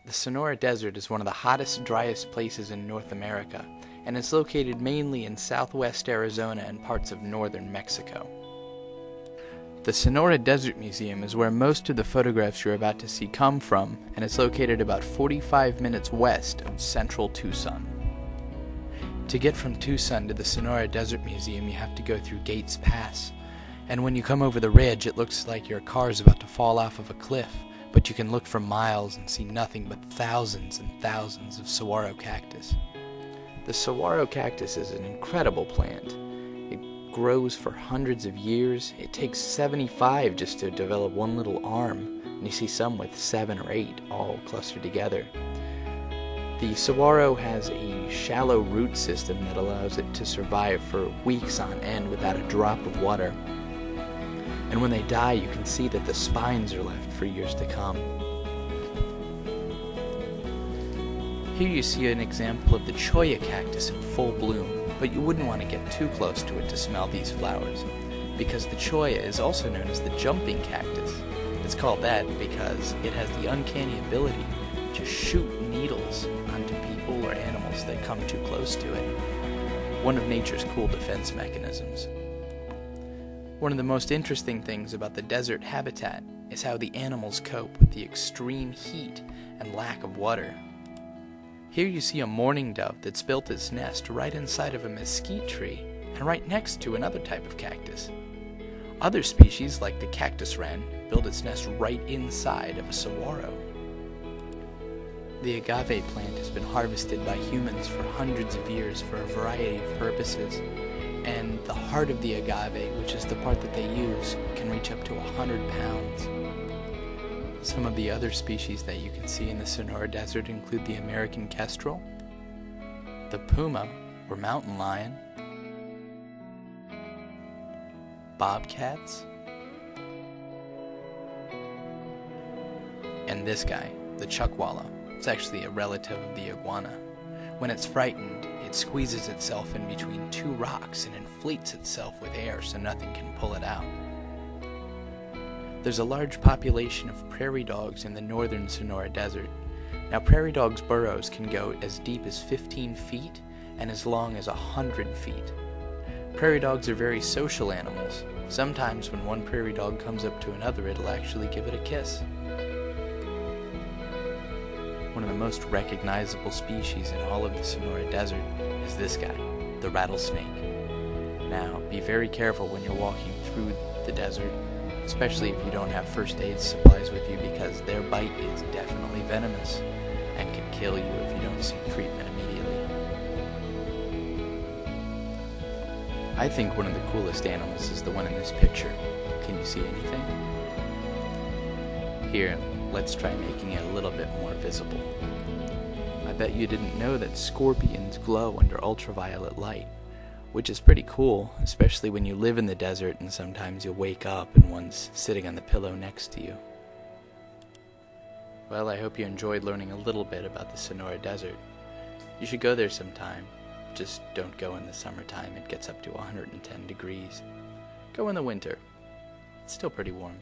The Sonora Desert is one of the hottest, driest places in North America, and it's located mainly in southwest Arizona and parts of northern Mexico. The Sonora Desert Museum is where most of the photographs you're about to see come from, and it's located about 45 minutes west of central Tucson. To get from Tucson to the Sonora Desert Museum, you have to go through Gates Pass, and when you come over the ridge, it looks like your car is about to fall off of a cliff, but you can look for miles and see nothing but thousands and thousands of saguaro cactus. The saguaro cactus is an incredible plant. It grows for hundreds of years. It takes 75 just to develop one little arm, and you see some with 7 or 8 all clustered together. The saguaro has a shallow root system that allows it to survive for weeks on end without a drop of water. And when they die, you can see that the spines are left for years to come. Here you see an example of the cholla cactus in full bloom, but you wouldn't want to get too close to it to smell these flowers, because the cholla is also known as the jumping cactus. It's called that because it has the uncanny ability to shoot needles onto people or animals that come too close to it. One of nature's cool defense mechanisms. One of the most interesting things about the desert habitat is how the animals cope with the extreme heat and lack of water. Here you see a mourning dove that's built its nest right inside of a mesquite tree and right next to another type of cactus. Other species, like the cactus wren, build its nest right inside of a saguaro. The agave plant has been harvested by humans for hundreds of years for a variety of purposes, and the heart of the agave, which is the part that they use, can reach up to 100 pounds. Some of the other species that you can see in the Sonora Desert include the American kestrel, the puma, or mountain lion, bobcats, and this guy, the chuckwalla. It's actually a relative of the iguana. When it's frightened, it squeezes itself in between 2 rocks and inflates itself with air so nothing can pull it out. There's a large population of prairie dogs in the northern Sonora Desert. Now, prairie dogs' burrows can go as deep as 15 feet and as long as 100 feet. Prairie dogs are very social animals. Sometimes when one prairie dog comes up to another, it'll actually give it a kiss. One of the most recognizable species in all of the Sonora Desert is this guy, the rattlesnake. Now, be very careful when you're walking through the desert, especially if you don't have first aid supplies with you, because their bite is definitely venomous and can kill you if you don't seek treatment immediately. I think one of the coolest animals is the one in this picture. Can you see anything? Here, let's try making it a little bit more visible. I bet you didn't know that scorpions glow under ultraviolet light, which is pretty cool, especially when you live in the desert and sometimes you'll wake up and one's sitting on the pillow next to you. Well, I hope you enjoyed learning a little bit about the Sonora Desert. You should go there sometime. Just don't go in the summertime. It gets up to 110 degrees. Go in the winter. It's still pretty warm.